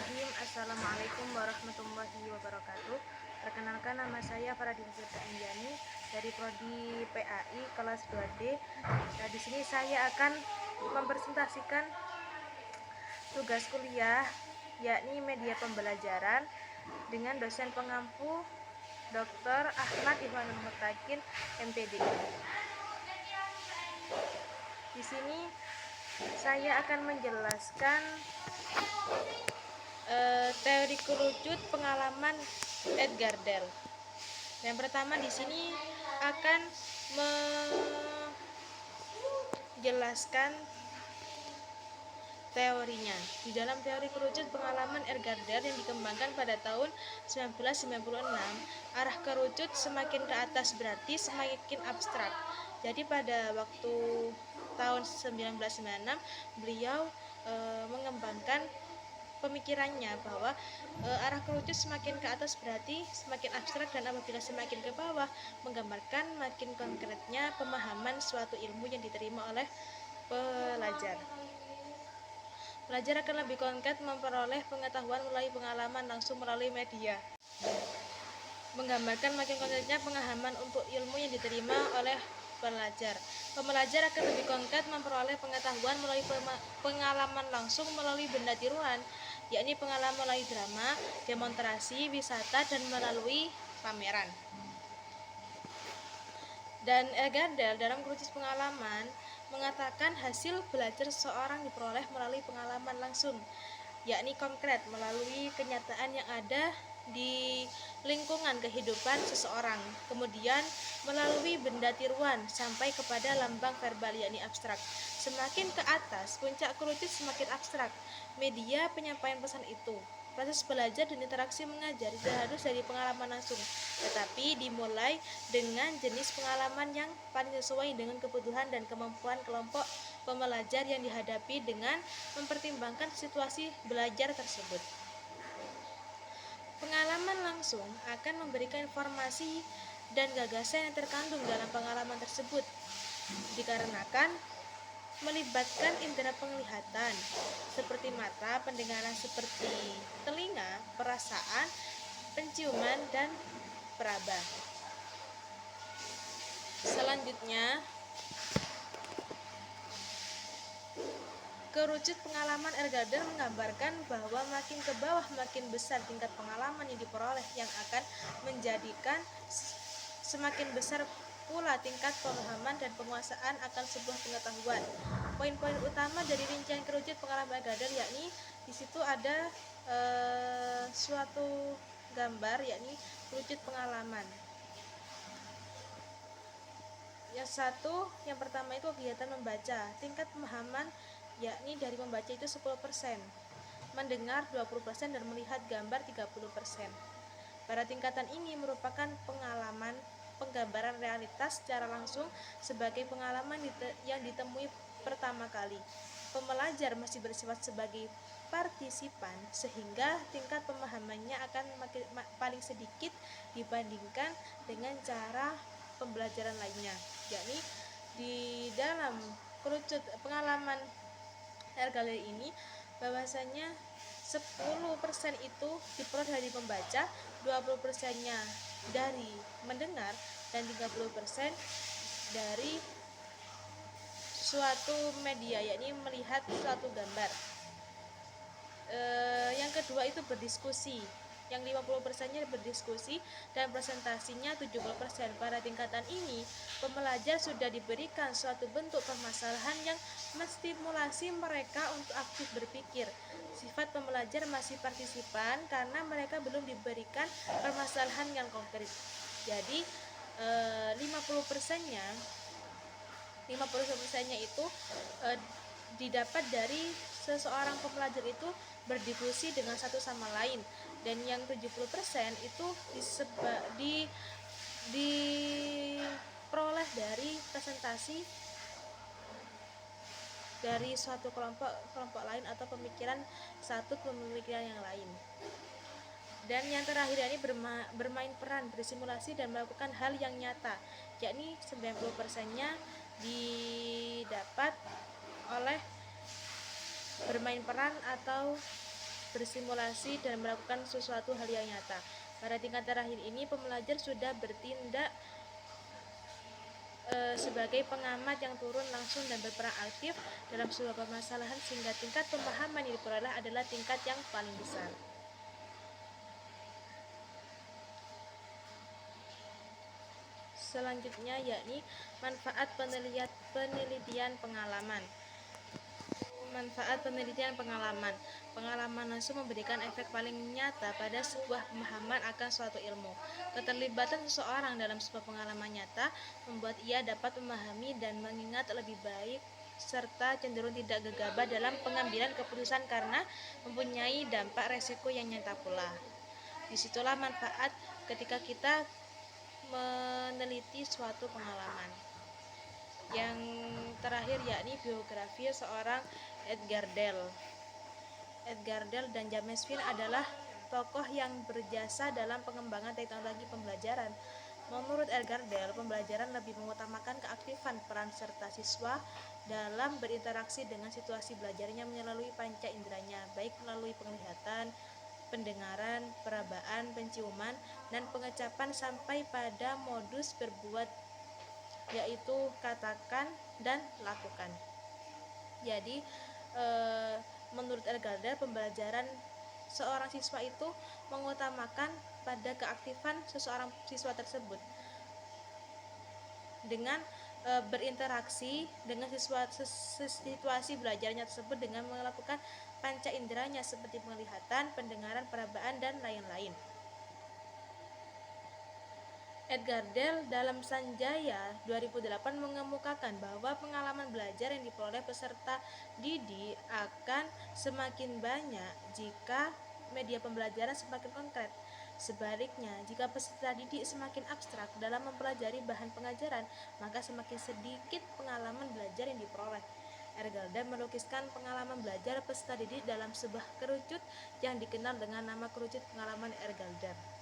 Bismillahirrahmanirrahim. Assalamualaikum warahmatullahi wabarakatuh. Perkenalkan, nama saya Faradin Firda Anjani dari Prodi PAI kelas 2D. Nah, di sini saya akan mempresentasikan tugas kuliah, yakni media pembelajaran, dengan dosen pengampu Dr. Ahmad Ihwanul Mutakin, MPD. Di sini saya akan menjelaskan teori kerucut pengalaman Edgar Dell. Yang pertama di sini akan menjelaskan teorinya. Di dalam teori kerucut pengalaman Edgar Dell yang dikembangkan pada tahun 1996, arah kerucut semakin ke atas berarti semakin abstrak. Jadi pada waktu tahun 1996 beliau mengembangkan pemikirannya bahwa arah kerucut semakin ke atas berarti semakin abstrak, dan apabila semakin ke bawah menggambarkan makin konkretnya pemahaman suatu ilmu yang diterima oleh pelajar. Pelajar akan lebih konkret memperoleh pengetahuan melalui pengalaman langsung melalui media. Menggambarkan makin konkretnya pemahaman untuk ilmu yang diterima oleh pelajar. Pembelajar akan lebih konkret memperoleh pengetahuan melalui pengalaman langsung melalui benda tiruan, yakni pengalaman melalui drama, demonstrasi, wisata, dan melalui pameran. Dan Edgar Dell dalam kerucut pengalaman mengatakan hasil belajar seseorang diperoleh melalui pengalaman langsung, yakni konkret melalui kenyataan yang ada di lingkungan kehidupan seseorang, kemudian melalui benda tiruan sampai kepada lambang verbal, yakni abstrak. Semakin ke atas, puncak kerucut semakin abstrak. Media penyampaian pesan itu, proses belajar dan interaksi mengajar tidak harus dari pengalaman langsung, tetapi dimulai dengan jenis pengalaman yang paling sesuai dengan kebutuhan dan kemampuan kelompok pembelajar yang dihadapi dengan mempertimbangkan situasi belajar tersebut. Pengalaman langsung akan memberikan informasi dan gagasan yang terkandung dalam pengalaman tersebut, dikarenakan melibatkan indera penglihatan seperti mata, pendengaran seperti telinga, perasaan, penciuman, dan peraba. Selanjutnya, kerucut pengalaman Edgar Dell menggambarkan bahwa makin ke bawah makin besar tingkat pengalaman yang diperoleh, yang akan menjadikan semakin besar pula tingkat pemahaman dan penguasaan akan sebuah pengetahuan. Poin-poin utama dari rincian kerucut pengalaman Edgar Dell, yakni di situ ada suatu gambar, yakni kerucut pengalaman. Yang pertama itu kegiatan membaca, tingkat pemahaman yakni dari membaca itu 10%, mendengar 20%, dan melihat gambar 30%. Pada tingkatan ini merupakan pengalaman penggambaran realitas secara langsung sebagai pengalaman yang ditemui pertama kali. Pembelajar masih bersifat sebagai partisipan sehingga tingkat pemahamannya akan paling sedikit dibandingkan dengan cara pembelajaran lainnya, yakni di dalam kerucut pengalaman Edgar Dell ini bahwasanya 10% itu diperoleh dari membaca, 20%-nya dari mendengar, dan 30% dari suatu media, yakni melihat suatu gambar. Yang kedua itu berdiskusi, yang 50%-nya berdiskusi, dan presentasinya 70%. Pada tingkatan ini pembelajar sudah diberikan suatu bentuk permasalahan yang menstimulasi mereka untuk aktif berpikir. Sifat pembelajar masih partisipan karena mereka belum diberikan permasalahan yang konkret. Jadi 50%-nya itu didapat dari seseorang pembelajar itu berdiskusi dengan satu sama lain, dan yang 70% itu diperoleh dari presentasi dari suatu kelompok lain atau pemikiran satu pemikiran yang lain. Dan yang terakhir ini bermain peran, bersimulasi, dan melakukan hal yang nyata, yakni 90%-nya didapat oleh bermain peran atau bersimulasi dan melakukan sesuatu hal yang nyata. Pada tingkat terakhir ini, pembelajar sudah bertindak sebagai pengamat yang turun langsung dan berperan aktif dalam sebuah permasalahan, sehingga tingkat pemahaman yang diperoleh adalah tingkat yang paling besar. Selanjutnya yakni manfaat penelitian pengalaman. Manfaat penelitian pengalaman. Pengalaman langsung memberikan efek paling nyata pada sebuah pemahaman akan suatu ilmu. Keterlibatan seseorang dalam sebuah pengalaman nyata membuat ia dapat memahami dan mengingat lebih baik serta cenderung tidak gegabah dalam pengambilan keputusan karena mempunyai dampak resiko yang nyata pula. Disitulah manfaat ketika kita meneliti suatu pengalaman. Yang terakhir yakni biografi seorang Edgar Dale. Edgar Dale dan James Finn adalah tokoh yang berjasa dalam pengembangan teknologi pembelajaran. Menurut Edgar Dale, pembelajaran lebih mengutamakan keaktifan peran serta siswa dalam berinteraksi dengan situasi belajarnya melalui panca inderanya, baik melalui penglihatan, pendengaran, perabaan, penciuman, dan pengecapan sampai pada modus berbuat, yaitu katakan dan lakukan. Jadi menurut Edgar Dale, pembelajaran seorang siswa itu mengutamakan pada keaktifan seseorang siswa tersebut dengan berinteraksi dengan situasi belajarnya tersebut dengan melakukan panca inderanya seperti penglihatan, pendengaran, perabaan, dan lain-lain. Edgar Dale dalam Sanjaya 2008 mengemukakan bahwa pengalaman belajar yang diperoleh peserta didik akan semakin banyak jika media pembelajaran semakin konkret. Sebaliknya, jika peserta didik semakin abstrak dalam mempelajari bahan pengajaran, maka semakin sedikit pengalaman belajar yang diperoleh. Edgar Dale melukiskan pengalaman belajar peserta didik dalam sebuah kerucut yang dikenal dengan nama kerucut pengalaman Edgar Dale.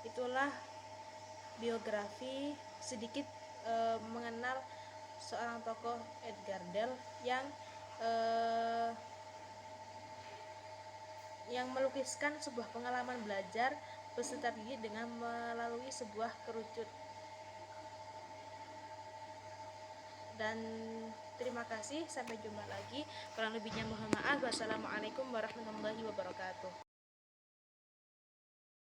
Itulah biografi sedikit mengenal seorang tokoh Edgar Dale yang melukiskan sebuah pengalaman belajar peserta didik dengan melalui sebuah kerucut. Dan terima kasih, sampai jumpa lagi. Kurang lebihnya mohon maaf. Wassalamualaikum warahmatullahi wabarakatuh.